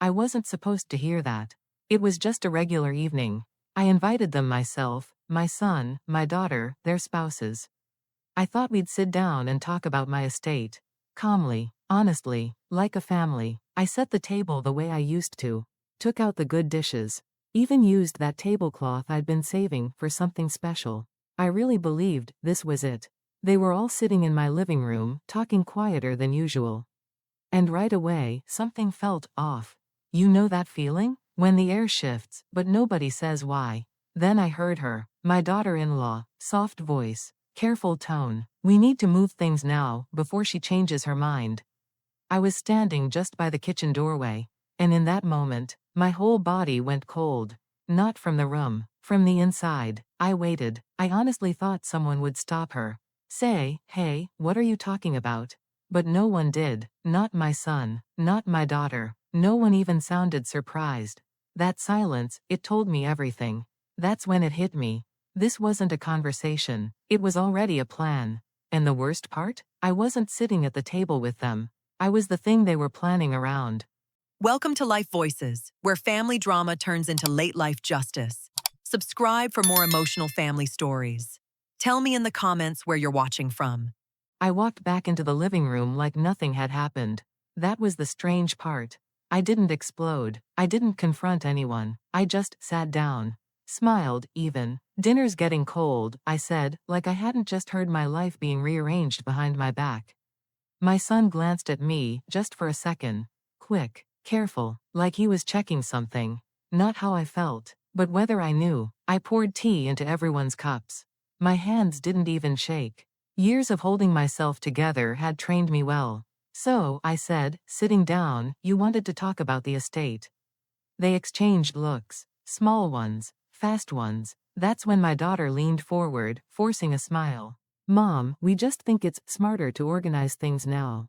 I wasn't supposed to hear that. It was just a regular evening. I invited them myself, my son, my daughter, their spouses. I thought we'd sit down and talk about my estate. Calmly, honestly, like a family. I set the table the way I used to. Took out the good dishes. Even used that tablecloth I'd been saving for something special. I really believed this was it. They were all sitting in my living room, talking quieter than usual. And right away, something felt off. You know that feeling? When the air shifts, but nobody says why. Then I heard her, my daughter-in-law, soft voice, careful tone. We need to move things now, before she changes her mind. I was standing just by the kitchen doorway, and in that moment, my whole body went cold. Not from the room, from the inside. I waited. I honestly thought someone would stop her. Say, hey, what are you talking about? But no one did. Not my son, not my daughter. No one even sounded surprised. That silence, it told me everything. That's when it hit me. This wasn't a conversation. It was already a plan. And the worst part? I wasn't sitting at the table with them. I was the thing they were planning around. Welcome to Life Voices, where family drama turns into late-life justice. Subscribe for more emotional family stories. Tell me in the comments where you're watching from. I walked back into the living room like nothing had happened. That was the strange part. I didn't explode. I didn't confront anyone. I just sat down. Smiled, even. Dinner's getting cold, I said, like I hadn't just heard my life being rearranged behind my back. My son glanced at me, just for a second. Quick, careful, like he was checking something. Not how I felt, but whether I knew. I poured tea into everyone's cups. My hands didn't even shake. Years of holding myself together had trained me well. So, I said, sitting down, you wanted to talk about the estate. They exchanged looks. Small ones, fast ones. That's when my daughter leaned forward, forcing a smile. Mom, we just think it's smarter to organize things now.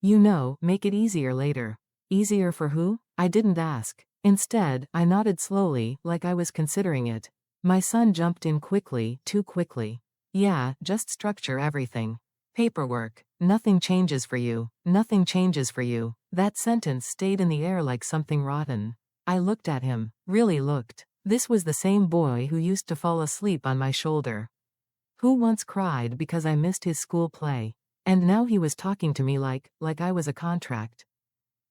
You know, make it easier later. Easier for who? I didn't ask. Instead, I nodded slowly, like I was considering it. My son jumped in quickly, too quickly. Yeah, just structure everything. Paperwork. Nothing changes for you. Nothing changes for you. That sentence stayed in the air like something rotten. I looked at him. Really looked. This was the same boy who used to fall asleep on my shoulder. Who once cried because I missed his school play. And now he was talking to me like I was a contract.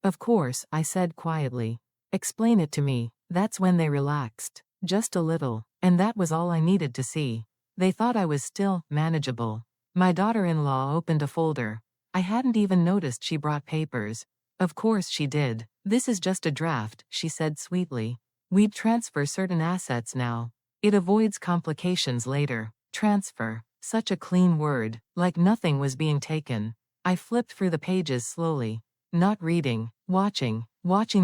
Of course, I said quietly. Explain it to me. That's when they relaxed. Just a little. And that was all I needed to see. They thought I was still manageable. My daughter-in-law opened a folder. I hadn't even noticed she brought papers. Of course she did. This is just a draft, she said sweetly. We'd transfer certain assets now. It avoids complications later. Transfer. Such a clean word, like nothing was being taken. I flipped through the pages slowly. Not reading, watching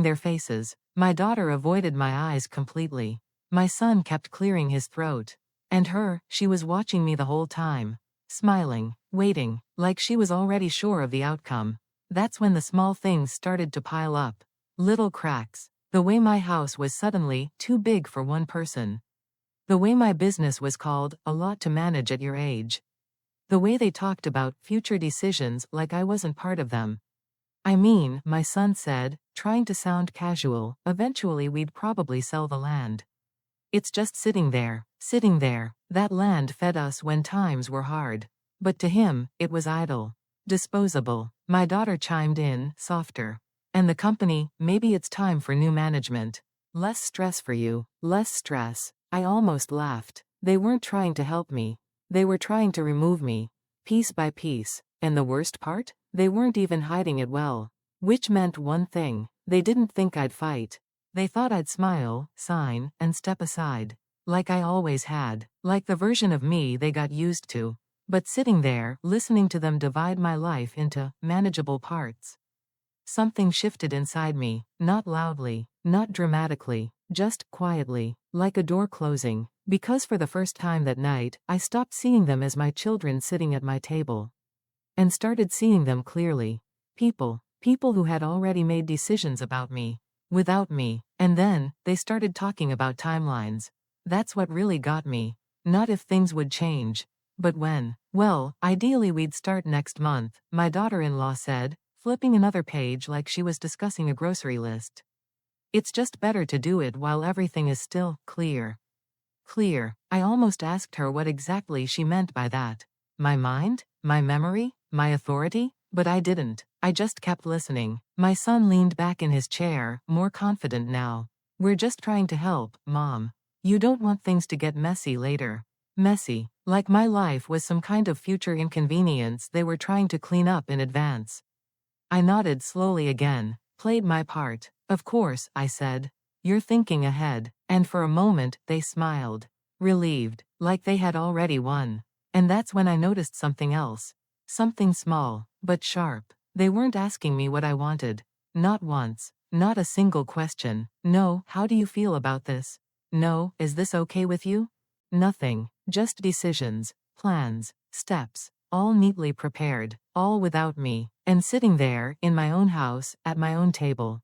their faces. My daughter avoided my eyes completely. My son kept clearing his throat. And her, she was watching me the whole time. Smiling, waiting, like she was already sure of the outcome. That's when the small things started to pile up. Little cracks. The way my house was suddenly too big for one person. The way my business was called a lot to manage at your age. The way they talked about future decisions like I wasn't part of them. I mean, my son said, trying to sound casual, eventually we'd probably sell the land. It's just sitting there. That land fed us when times were hard. But to him, it was idle. Disposable. My daughter chimed in, softer. And the company, maybe it's time for new management. Less stress for you, less stress. I almost laughed. They weren't trying to help me. They were trying to remove me. Piece by piece. And the worst part? They weren't even hiding it well. Which meant one thing. They didn't think I'd fight. They thought I'd smile, sign, and step aside. Like I always had. Like the version of me they got used to. But sitting there, listening to them divide my life into manageable parts. Something shifted inside me. Not loudly, not dramatically, just quietly, like a door closing. Because for the first time that night, I stopped seeing them as my children sitting at my table. And started seeing them clearly. People who had already made decisions about me. Without me. And then, they started talking about timelines. That's what really got me. Not if things would change. But when. Well, ideally we'd start next month, my daughter-in-law said, flipping another page like she was discussing a grocery list. It's just better to do it while everything is still clear. Clear. I almost asked her what exactly she meant by that. My mind? My memory? My authority? But I didn't. I just kept listening. My son leaned back in his chair, more confident now. We're just trying to help, Mom. You don't want things to get messy later. Messy. Like my life was some kind of future inconvenience they were trying to clean up in advance. I nodded slowly again, played my part. Of course, I said. You're thinking ahead. And for a moment, they smiled. Relieved, like they had already won. And that's when I noticed something else. Something small, but sharp. They weren't asking me what I wanted. Not once. Not a single question. No, how do you feel about this? No, is this okay with you? Nothing. Just decisions, plans, steps, all neatly prepared, all without me, and sitting there, in my own house, at my own table.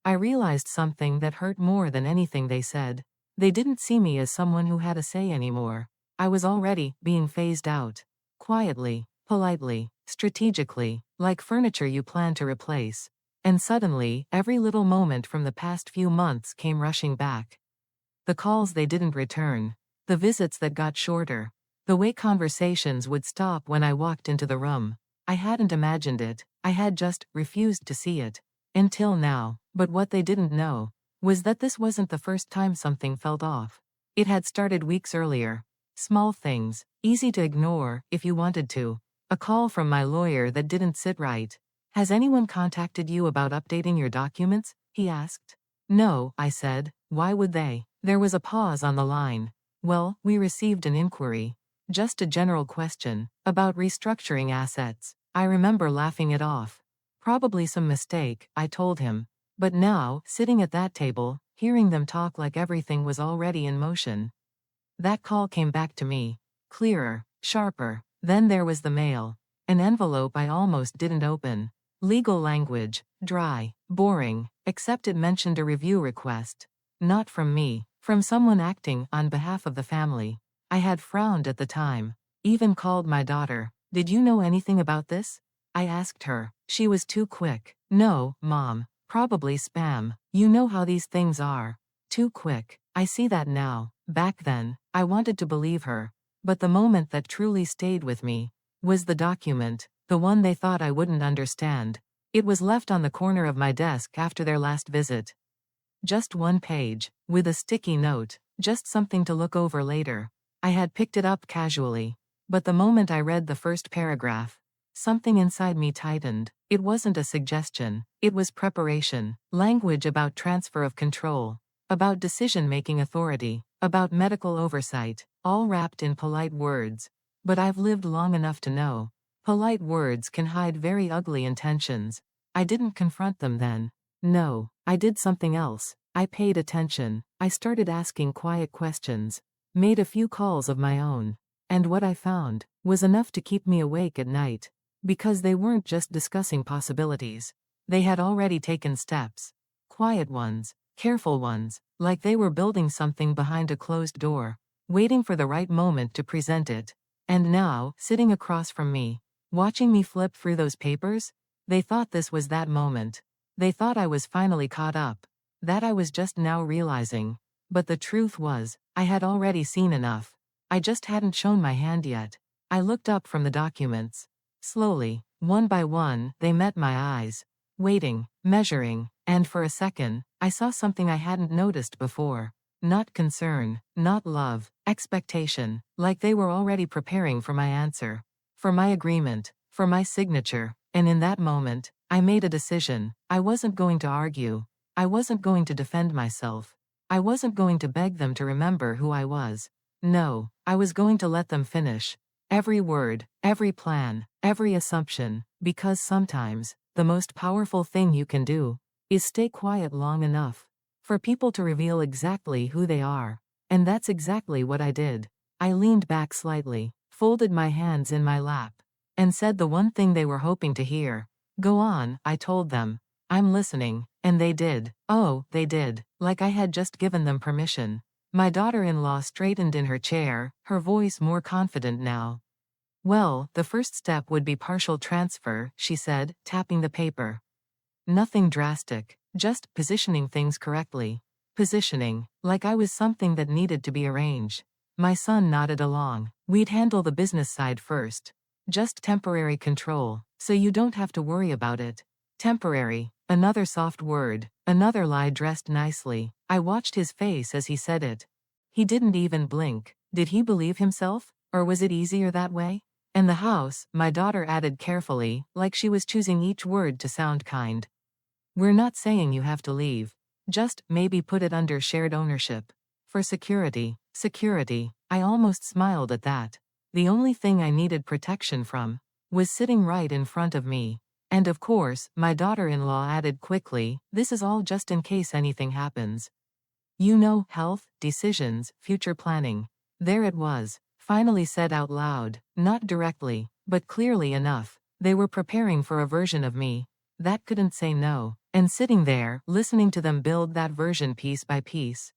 I realized something that hurt more than anything they said. They didn't see me as someone who had a say anymore. I was already being phased out. Quietly, politely, strategically, like furniture you plan to replace. And suddenly, every little moment from the past few months came rushing back. The calls they didn't return. The visits that got shorter. The way conversations would stop when I walked into the room. I hadn't imagined it. I had just refused to see it. Until now. But what they didn't know was that this wasn't the first time something felt off. It had started weeks earlier. Small things, easy to ignore if you wanted to. A call from my lawyer that didn't sit right. Has anyone contacted you about updating your documents? He asked. No, I said. Why would they? There was a pause on the line. Well, we received an inquiry. Just a general question about restructuring assets. I remember laughing it off. Probably some mistake, I told him. But now, sitting at that table, hearing them talk like everything was already in motion. That call came back to me. Clearer, sharper. Then there was the mail. An envelope I almost didn't open. Legal language, dry, boring, except it mentioned a review request. Not from me, from someone acting on behalf of the family. I had frowned at the time. Even called my daughter. Did you know anything about this? I asked her. She was too quick. No, Mom. Probably spam. You know how these things are. Too quick. I see that now. Back then, I wanted to believe her. But the moment that truly stayed with me was the document, the one they thought I wouldn't understand. It was left on the corner of my desk after their last visit. Just one page, with a sticky note, just something to look over later. I had picked it up casually. But the moment I read the first paragraph, something inside me tightened. It wasn't a suggestion. It was preparation. Language about transfer of control. About decision-making authority. About medical oversight. All wrapped in polite words. But I've lived long enough to know. Polite words can hide very ugly intentions. I didn't confront them then. No, I did something else. I paid attention. I started asking quiet questions. Made a few calls of my own. And what I found was enough to keep me awake at night. Because they weren't just discussing possibilities. They had already taken steps. Quiet ones, careful ones, like they were building something behind a closed door, waiting for the right moment to present it. And now, sitting across from me, watching me flip through those papers, they thought this was that moment. They thought I was finally caught up. That I was just now realizing. But the truth was, I had already seen enough. I just hadn't shown my hand yet. I looked up from the documents. Slowly, one by one, they met my eyes. Waiting, measuring, and for a second, I saw something I hadn't noticed before. Not concern, not love, expectation, like they were already preparing for my answer. For my agreement, for my signature. And in that moment, I made a decision. I wasn't going to argue. I wasn't going to defend myself. I wasn't going to beg them to remember who I was. No, I was going to let them finish. Every word, every plan, every assumption, because sometimes, the most powerful thing you can do is stay quiet long enough for people to reveal exactly who they are. And that's exactly what I did. I leaned back slightly, folded my hands in my lap, and said the one thing they were hoping to hear. Go on, I told them. I'm listening, and they did. Oh, they did, like I had just given them permission. My daughter-in-law straightened in her chair, her voice more confident now. Well, the first step would be partial transfer, she said, tapping the paper. Nothing drastic, Just positioning things correctly. Positioning, like I was something that needed to be arranged. My son nodded along. We'd handle the business side first. Just temporary control, so you don't have to worry about it. Temporary, another soft word, another lie dressed nicely. I watched his face as he said it. He didn't even blink. Did he believe himself? Or was it easier that way? And the house, my daughter added carefully, like she was choosing each word to sound kind. We're not saying you have to leave. Just, maybe put it under shared ownership. For security. Security. I almost smiled at that. The only thing I needed protection from was sitting right in front of me. And of course, my daughter-in-law added quickly, this is all just in case anything happens. You know, health, decisions, future planning. There it was, finally said out loud, not directly, but clearly enough. They were preparing for a version of me that couldn't say no, and sitting there, listening to them build that version piece by piece.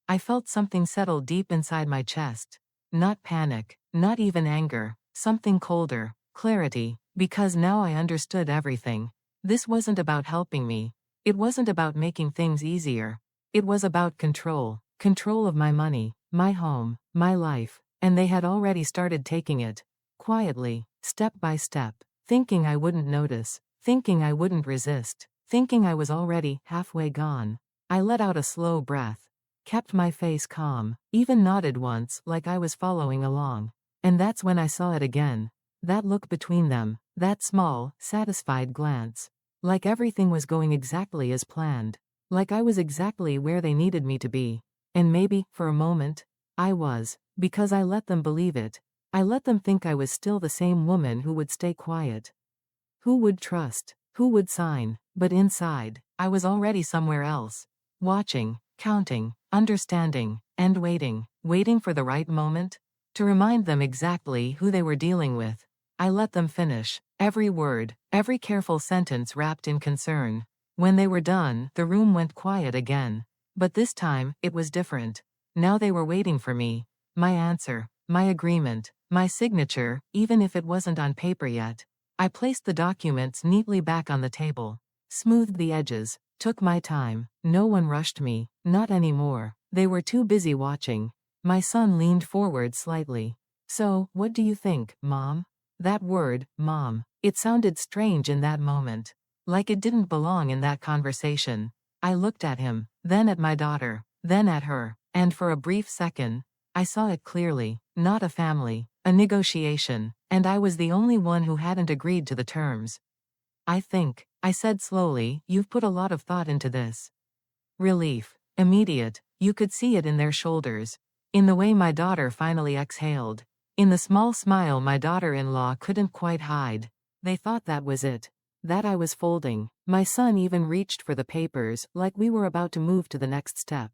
I felt something settle deep inside my chest. Not panic, not even anger, something colder, clarity, because now I understood everything. This wasn't about helping me. It wasn't about making things easier. It was about control. Control of my money, my home, my life, and they had already started taking it. Quietly, step by step, thinking I wouldn't notice, thinking I wouldn't resist, thinking I was already halfway gone. I let out a slow breath. Kept my face calm, even nodded once like I was following along. And that's when I saw it again. That look between them, that small, satisfied glance. Like everything was going exactly as planned. Like I was exactly where they needed me to be. And maybe, for a moment, I was, because I let them believe it. I let them think I was still the same woman who would stay quiet. Who would trust, who would sign, but inside, I was already somewhere else. Watching, counting, understanding, and waiting for the right moment to remind them exactly who they were dealing with. I let them finish, every word, every careful sentence wrapped in concern. When they were done, the room went quiet again. But this time, it was different. Now they were waiting for me. My answer, my agreement, my signature, even if it wasn't on paper yet. I placed the documents neatly back on the table, smoothed the edges, took my time. No one rushed me, not anymore. They were too busy watching. My son leaned forward slightly. So, what do you think, Mom? That word, Mom, it sounded strange in that moment. Like it didn't belong in that conversation. I looked at him, then at my daughter, then at her, and for a brief second, I saw it clearly. Not a family, a negotiation, and I was the only one who hadn't agreed to the terms. I think, I said slowly, you've put a lot of thought into this. Relief. Immediate. You could see it in their shoulders. In the way my daughter finally exhaled. In the small smile my daughter-in-law couldn't quite hide. They thought that was it. That I was folding. My son even reached for the papers, like we were about to move to the next step.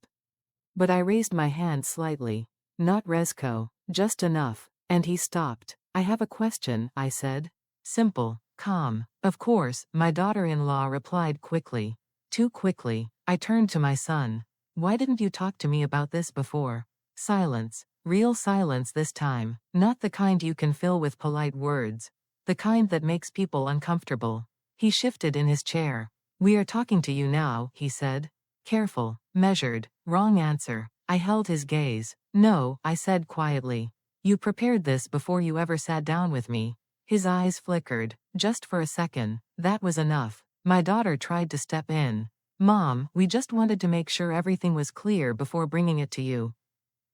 But I raised my hand slightly. Not Rezko, just enough, and he stopped. I have a question, I said. Simple, calm. Of course, my daughter-in-law replied quickly. Too quickly. I turned to my son. Why didn't you talk to me about this before? Silence. Real silence this time. Not the kind you can fill with polite words. The kind that makes people uncomfortable. He shifted in his chair. We are talking to you now, he said. Careful, measured, wrong answer. I held his gaze. No, I said quietly. You prepared this before you ever sat down with me. His eyes flickered, just for a second. That was enough. My daughter tried to step in. Mom, we just wanted to make sure everything was clear before bringing it to you.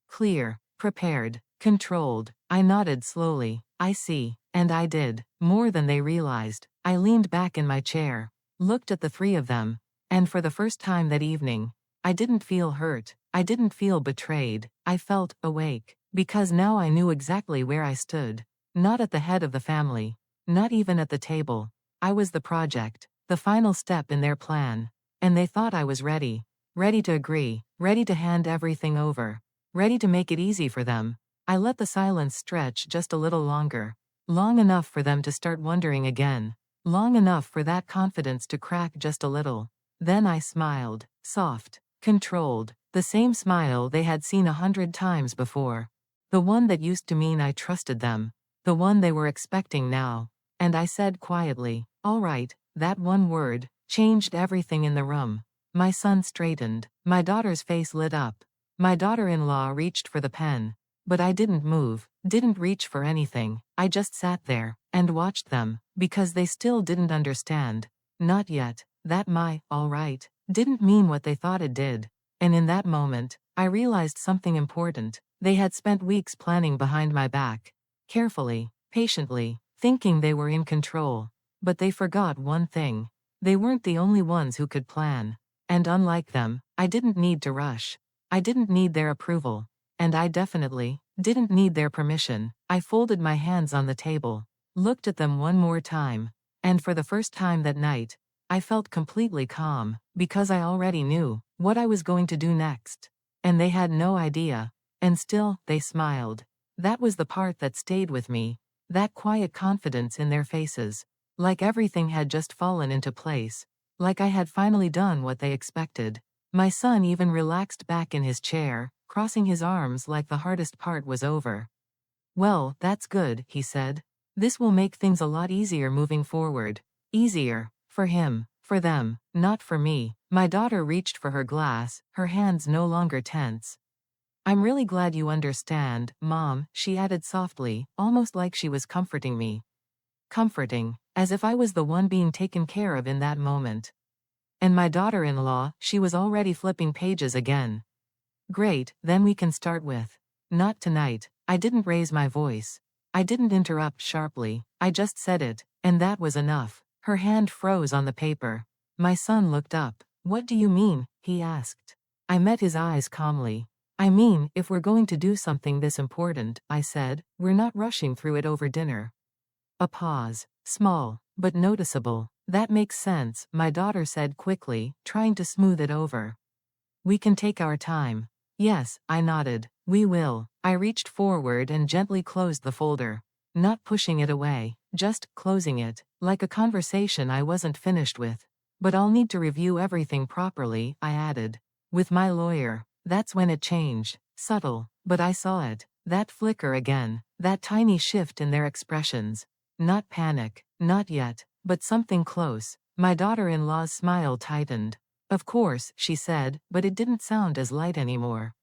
Clear, prepared, controlled. I nodded slowly. I see. And I did. More than they realized. I leaned back in my chair, looked at the three of them, and for the first time that evening, I didn't feel hurt. I didn't feel betrayed. I felt awake, because now I knew exactly where I stood. Not at the head of the family. Not even at the table. I was the project, the final step in their plan. And they thought I was ready. Ready to agree. Ready to hand everything over. Ready to make it easy for them. I let the silence stretch just a little longer. Long enough for them to start wondering again. Long enough for that confidence to crack just a little. Then I smiled. Soft. Controlled. The same smile they had seen 100 times before. The one that used to mean I trusted them. The one they were expecting now. And I said quietly, all right, that one word changed everything in the room. My son straightened. My daughter's face lit up. My daughter-in-law reached for the pen. But I didn't move, didn't reach for anything. I just sat there and watched them, because they still didn't understand. Not yet. That my, all right, didn't mean what they thought it did. And in that moment, I realized something important. They had spent weeks planning behind my back. Carefully, patiently, thinking they were in control. But they forgot one thing. They weren't the only ones who could plan. And unlike them, I didn't need to rush. I didn't need their approval. And I definitely didn't need their permission. I folded my hands on the table, looked at them one more time, and for the first time that night, I felt completely calm, because I already knew what I was going to do next. And they had no idea. And still, they smiled. That was the part that stayed with me. That quiet confidence in their faces. Like everything had just fallen into place. Like I had finally done what they expected. My son even relaxed back in his chair, crossing his arms like the hardest part was over. "Well, that's good," he said. "This will make things a lot easier moving forward. Easier. For him. For them. Not for me." My daughter reached for her glass, her hands no longer tense. "I'm really glad you understand, Mom," she added softly, almost like she was comforting me. Comforting, as if I was the one being taken care of in that moment. And my daughter-in-law, she was already flipping pages again. "Great, then we can start with." "Not tonight." I didn't raise my voice. I didn't interrupt sharply. I just said it, and that was enough. Her hand froze on the paper. My son looked up. "What do you mean?" he asked. I met his eyes calmly. "I mean, if we're going to do something this important," I said, "we're not rushing through it over dinner." A pause. Small, but noticeable. "That makes sense," my daughter said quickly, trying to smooth it over. "We can take our time." "Yes," I nodded. "We will." I reached forward and gently closed the folder. Not pushing it away, just closing it, like a conversation I wasn't finished with. "But I'll need to review everything properly," I added. "With my lawyer." That's when it changed. Subtle, but I saw it. That flicker again. That tiny shift in their expressions. Not panic. Not yet. But something close. My daughter-in-law's smile tightened. "Of course," she said, but it didn't sound as light anymore.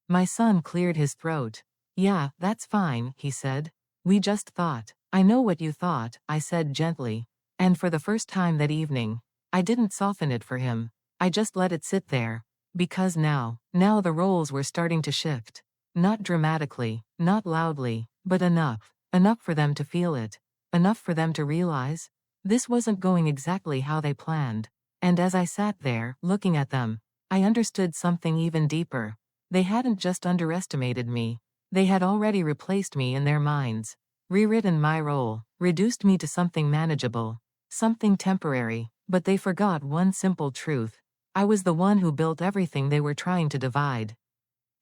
My son cleared his throat. "Yeah, that's fine," he said. "We just thought." "I know what you thought," I said gently. And for the first time that evening, I didn't soften it for him. I just let it sit there. Because now the roles were starting to shift. Not dramatically, not loudly, but enough. Enough for them to feel it. Enough for them to realize this wasn't going exactly how they planned. And as I sat there, looking at them, I understood something even deeper. They hadn't just underestimated me. They had already replaced me in their minds. Rewritten my role, reduced me to something manageable. Something temporary. But they forgot one simple truth. I was the one who built everything they were trying to divide.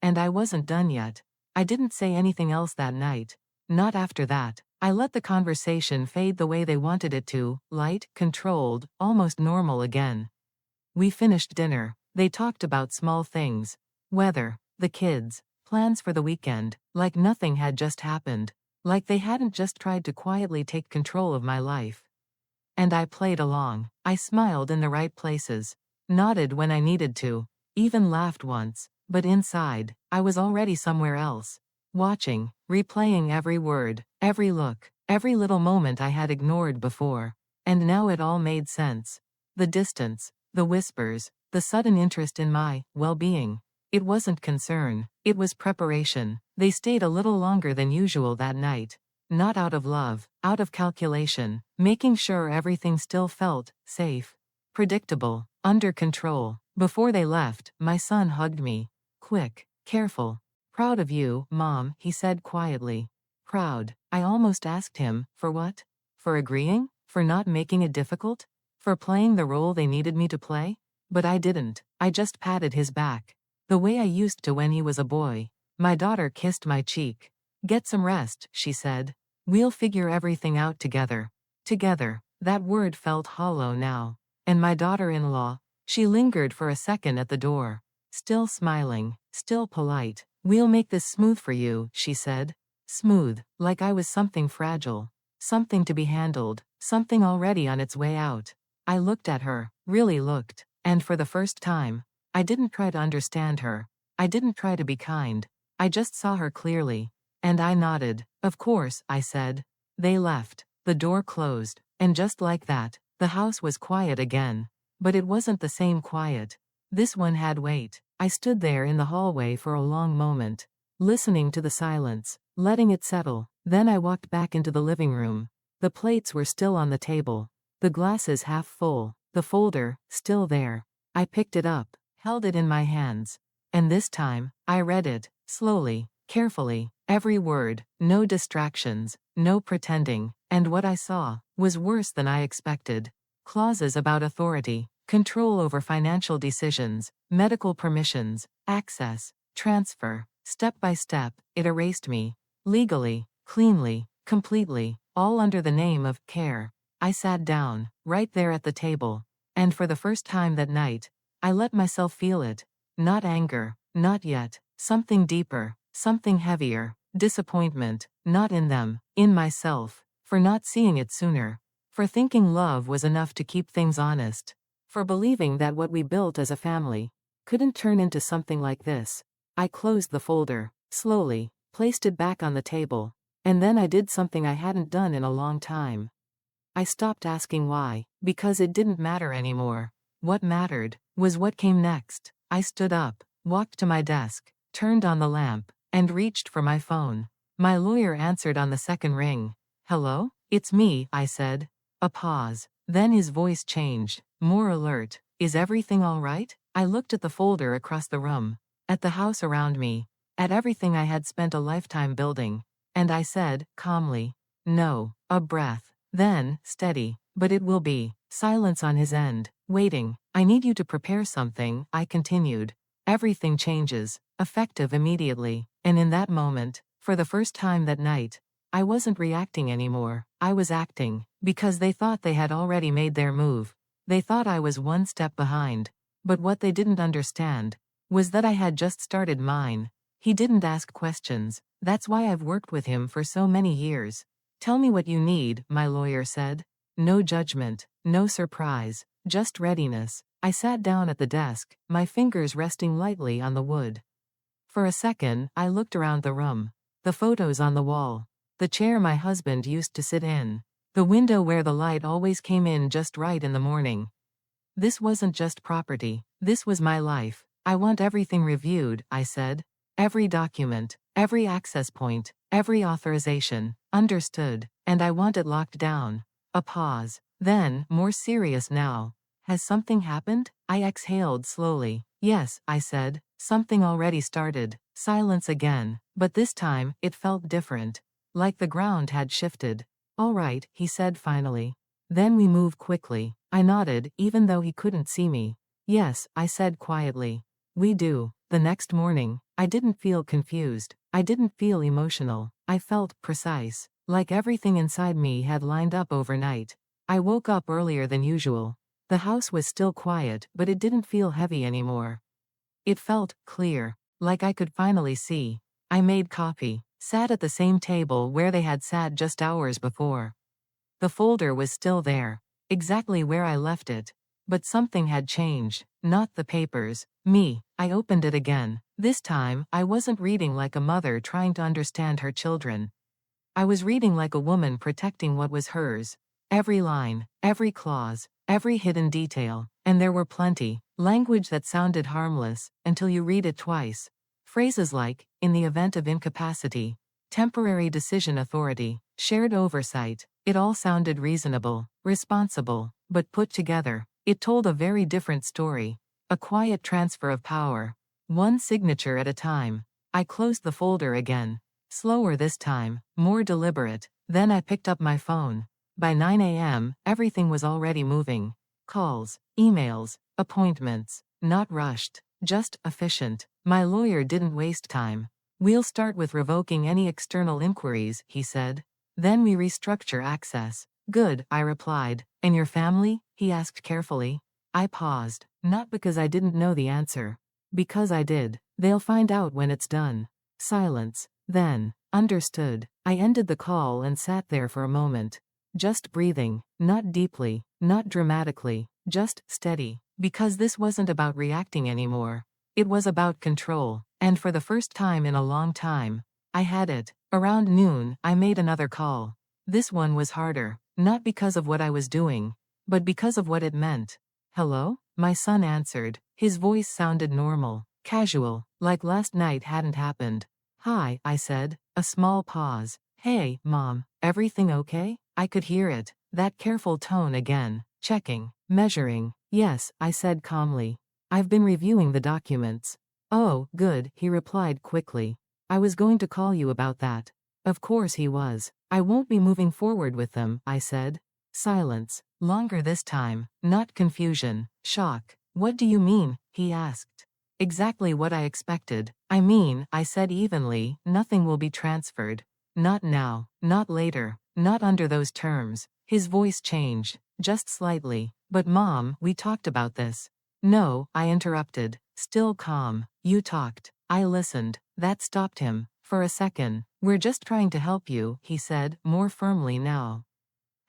And I wasn't done yet. I didn't say anything else that night. Not after that. I let the conversation fade the way they wanted it to, light, controlled, almost normal again. We finished dinner. They talked about small things. Weather, the kids, plans for the weekend, like nothing had just happened. Like they hadn't just tried to quietly take control of my life. And I played along. I smiled in the right places. Nodded when I needed to. Even laughed once. But inside, I was already somewhere else. Watching, replaying every word, every look, every little moment I had ignored before. And now it all made sense. The distance, the whispers, the sudden interest in my well-being. It wasn't concern, it was preparation. They stayed a little longer than usual that night. Not out of love, out of calculation, making sure everything still felt safe, predictable, under control. Before they left, my son hugged me. Quick, careful. "Proud of you, Mom," he said quietly. Proud. I almost asked him, for what? For agreeing? For not making it difficult? For playing the role they needed me to play? But I didn't. I just patted his back. The way I used to when he was a boy. My daughter kissed my cheek. "Get some rest," she said. "We'll figure everything out together." Together. That word felt hollow now. And my daughter-in-law, she lingered for a second at the door. Still smiling, still polite. "We'll make this smooth for you," she said. Smooth, like I was something fragile. Something to be handled, something already on its way out. I looked at her, really looked. And for the first time, I didn't try to understand her. I didn't try to be kind. I just saw her clearly. And I nodded. Of course, I said. They left. The door closed. And just like that, the house was quiet again. But it wasn't the same quiet. This one had weight. I stood there in the hallway for a long moment, listening to the silence, letting it settle. Then I walked back into the living room. The plates were still on the table. The glasses half full. The folder, still there. I picked it up, held it in my hands. And this time, I read it, slowly, carefully, every word, no distractions, no pretending. And what I saw was worse than I expected. Clauses about authority, control over financial decisions, medical permissions, access, transfer. Step by step, it erased me. Legally, cleanly, completely, all under the name of care. I sat down, right there at the table. And for the first time that night, I let myself feel it. Not anger, not yet. Something deeper, something heavier. Disappointment, not in them, in myself. For not seeing it sooner. For thinking love was enough to keep things honest. For believing that what we built as a family couldn't turn into something like this. I closed the folder, slowly, placed it back on the table. And then I did something I hadn't done in a long time. I stopped asking why, because it didn't matter anymore. What mattered was what came next. I stood up, walked to my desk, turned on the lamp, and reached for my phone. My lawyer answered on the second ring. Hello? It's me, I said. A pause. Then his voice changed, more alert. Is everything all right? I looked at the folder across the room, at the house around me, at everything I had spent a lifetime building. And I said, calmly, no. A breath. Then, steady, but it will be. Silence on his end, waiting. I need you to prepare something, I continued. Everything changes, effective immediately. And in that moment, for the first time that night, I wasn't reacting anymore. I was acting, because they thought they had already made their move. They thought I was one step behind. But what they didn't understand was that I had just started mine. He didn't ask questions. That's why I've worked with him for so many years. Tell me what you need, my lawyer said. No judgment, no surprise, just readiness. I sat down at the desk, my fingers resting lightly on the wood. For a second, I looked around the room. The photos on the wall. The chair my husband used to sit in. The window where the light always came in just right in the morning. This wasn't just property. This was my life. I want everything reviewed, I said. Every document, every access point, every authorization. Understood. And I want it locked down. A pause. Then, more serious now. Has something happened? I exhaled slowly. Yes, I said. Something already started. Silence again. But this time, it felt different. Like the ground had shifted. All right, he said finally. Then we move quickly. I nodded, even though he couldn't see me. Yes, I said quietly. We do. The next morning, I didn't feel confused. I didn't feel emotional. I felt precise. Like everything inside me had lined up overnight. I woke up earlier than usual. The house was still quiet, but it didn't feel heavy anymore. It felt clear. Like I could finally see. I made coffee. Sat at the same table where they had sat just hours before. The folder was still there. Exactly where I left it. But something had changed. Not the papers. Me. I opened it again. This time, I wasn't reading like a mother trying to understand her children. I was reading like a woman protecting what was hers. Every line, every clause, every hidden detail. And there were plenty. Language that sounded harmless, until you read it twice. Phrases like, in the event of incapacity, temporary decision authority, shared oversight. It all sounded reasonable, responsible, but put together, it told a very different story. A quiet transfer of power. One signature at a time. I closed the folder again. Slower this time, more deliberate. Then I picked up my phone. By 9 a.m., everything was already moving. Calls, emails, appointments. Not rushed, just efficient. My lawyer didn't waste time. We'll start with revoking any external inquiries, he said. Then we restructure access. Good, I replied. And your family? He asked carefully. I paused, not because I didn't know the answer. Because I did. They'll find out when it's done. Silence. Then, understood. I ended the call and sat there for a moment. Just breathing, not deeply, not dramatically, Just steady. Because this wasn't about reacting anymore. It was about control. And for the first time in a long time, I had it. Around noon, I made another call. This one was harder. Not because of what I was doing, but because of what it meant. Hello? My son answered. His voice sounded normal, casual, like last night hadn't happened. Hi, I said. A small pause. Hey, Mom, everything okay? I could hear it. That careful tone again. Checking. Measuring. Yes, I said calmly. I've been reviewing the documents. Oh, good, he replied quickly. I was going to call you about that. Of course he was. I won't be moving forward with them, I said. Silence. Longer this time. Not confusion. Shock. What do you mean? He asked. Exactly what I expected. I mean, I said evenly, nothing will be transferred. Not now. Not later. Not under those terms. His voice changed. Just slightly. But Mom, we talked about this. No, I interrupted. Still calm. You talked. I listened. That stopped him. For a second. We're just trying to help you, he said, more firmly now.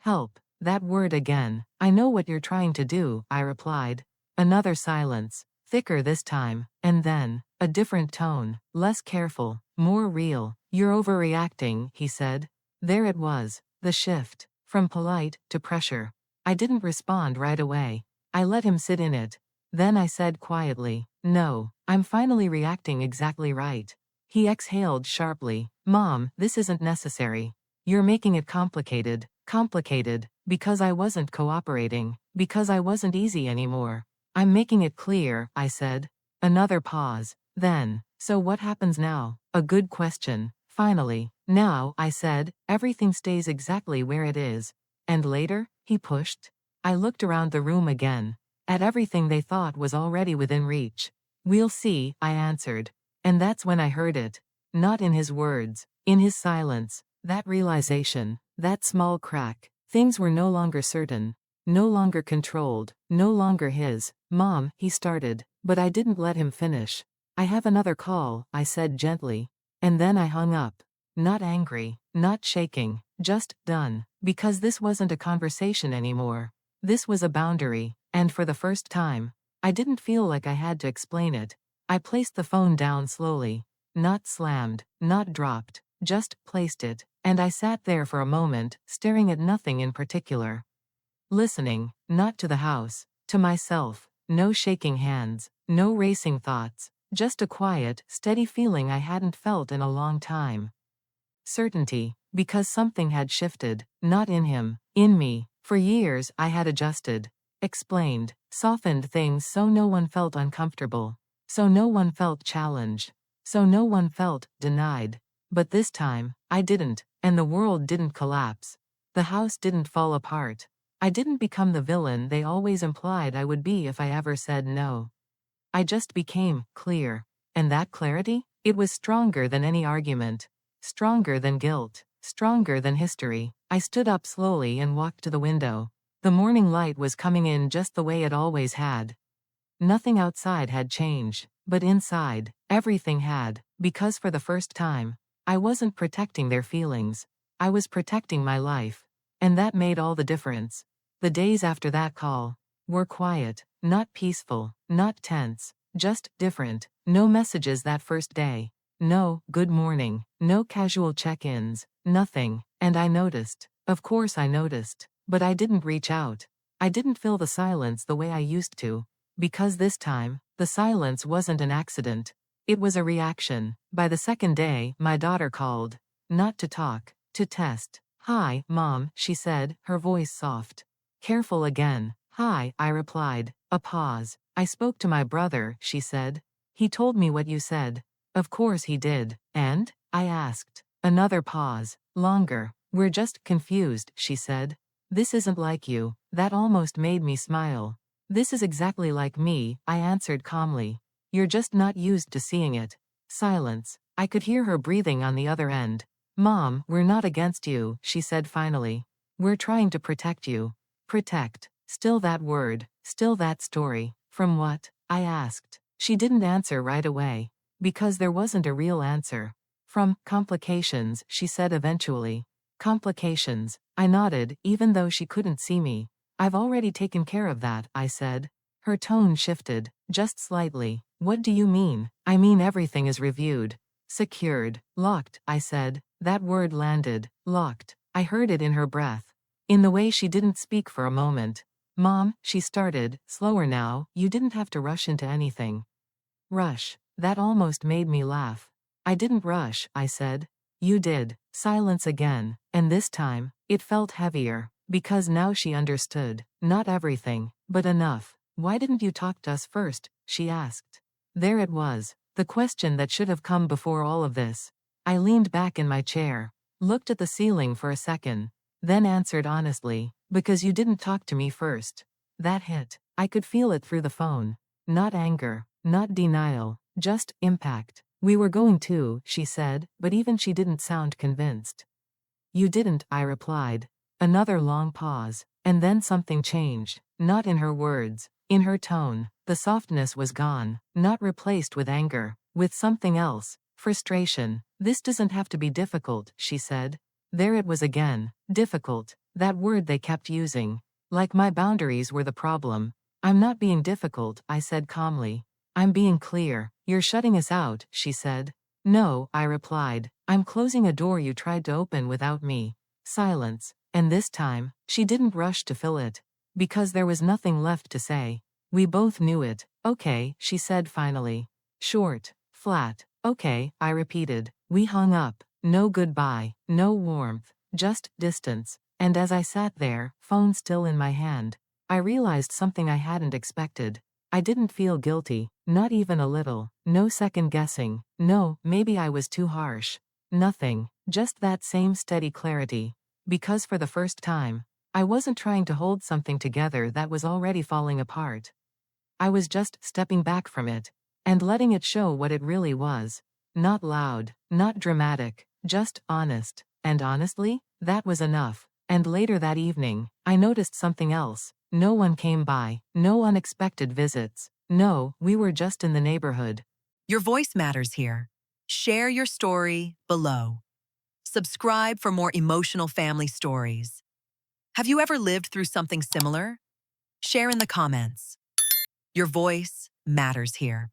Help. That word again. I know what you're trying to do, I replied. Another silence. Thicker this time. And then, a different tone. Less careful. More real. You're overreacting, he said. There it was. The shift. From polite to pressure. I didn't respond right away. I let him sit in it. Then I said quietly, no, I'm finally reacting exactly right. He exhaled sharply. Mom, this isn't necessary. You're making it complicated. Complicated. Because I wasn't cooperating. Because I wasn't easy anymore. I'm making it clear, I said. Another pause. Then, so what happens now? A good question. Finally. Now, I said, everything stays exactly where it is. And later? He pushed. I looked around the room again. At everything they thought was already within reach. We'll see, I answered. And that's when I heard it. Not in his words. In his silence. That realization. That small crack. Things were no longer certain. No longer controlled. No longer his. Mom, he started. But I didn't let him finish. I have another call, I said gently. And then I hung up. Not angry. Not shaking. Just done. Because this wasn't a conversation anymore. This was a boundary. And for the first time, I didn't feel like I had to explain it. I placed the phone down slowly. Not slammed. Not dropped. Just placed it. And I sat there for a moment, staring at nothing in particular. Listening. Not to the house. To myself. No shaking hands. No racing thoughts. Just a quiet, steady feeling I hadn't felt in a long time. Certainty. Because something had shifted. Not in him. In me. For years, I had adjusted. Explained. Softened things so no one felt uncomfortable. So no one felt challenged. So no one felt denied. But this time, I didn't. And the world didn't collapse. The house didn't fall apart. I didn't become the villain they always implied I would be if I ever said no. I just became clear. And that clarity? It was stronger than any argument. Stronger than guilt. Stronger than history. I stood up slowly and walked to the window. The morning light was coming in just the way it always had. Nothing outside had changed, but inside, everything had, because for the first time, I wasn't protecting their feelings. I was protecting my life. And that made all the difference. The days after that call were quiet, not peaceful, not tense, just different. No messages that first day. No good morning, no casual check-ins, nothing. And I noticed. Of course I noticed. But I didn't reach out. I didn't fill the silence the way I used to. Because this time, the silence wasn't an accident. It was a reaction. By the second day, my daughter called. Not to talk, to test. Hi, Mom, she said, her voice soft. Careful again. Hi, I replied. A pause. I spoke to my brother, she said. He told me what you said. Of course he did. And? I asked. Another pause. Longer. We're just confused, she said. This isn't like you. That almost made me smile. This is exactly like me, I answered calmly. You're just not used to seeing it. Silence. I could hear her breathing on the other end. Mom, we're not against you, she said finally. We're trying to protect you. Protect. Still that word. Still that story. From what? I asked. She didn't answer right away. Because there wasn't a real answer. From complications, she said eventually. Complications. I nodded, even though she couldn't see me. I've already taken care of that, I said. Her tone shifted, just slightly. What do you mean? I mean everything is reviewed. Secured. Locked, I said. That word landed. Locked. I heard it in her breath. In the way she didn't speak for a moment. Mom, she started, slower now, you didn't have to rush into anything. Rush. That almost made me laugh. I didn't rush, I said. You did. Silence again, and this time, it felt heavier, because now she understood. Not everything, but enough. Why didn't you talk to us first? She asked. There it was, the question that should have come before all of this. I leaned back in my chair, looked at the ceiling for a second, then answered honestly, because you didn't talk to me first. That hit. I could feel it through the phone. Not anger, not denial, just impact. We were going to, she said, but even she didn't sound convinced. You didn't, I replied. Another long pause, and then something changed, not in her words, in her tone. The softness was gone, not replaced with anger, with something else, frustration. This doesn't have to be difficult, she said. There it was again, difficult, that word they kept using. Like my boundaries were the problem. I'm not being difficult, I said calmly. I'm being clear. You're shutting us out, she said. No, I replied. I'm closing a door you tried to open without me. Silence. And this time, she didn't rush to fill it. Because there was nothing left to say. We both knew it. Okay, she said finally. Short. Flat. Okay, I repeated. We hung up. No goodbye. No warmth. Just distance. And as I sat there, phone still in my hand, I realized something I hadn't expected. I didn't feel guilty, not even a little. No second guessing. No, maybe I was too harsh. Nothing. Just that same steady clarity. Because for the first time, I wasn't trying to hold something together that was already falling apart. I was just stepping back from it, and letting it show what it really was. Not loud, not dramatic, just honest. And honestly, that was enough. And later that evening, I noticed something else. No one came by, no unexpected visits. No, we were just in the neighborhood. Your voice matters here. Share your story below. Subscribe for more emotional family stories. Have you ever lived through something similar? Share in the comments. Your voice matters here.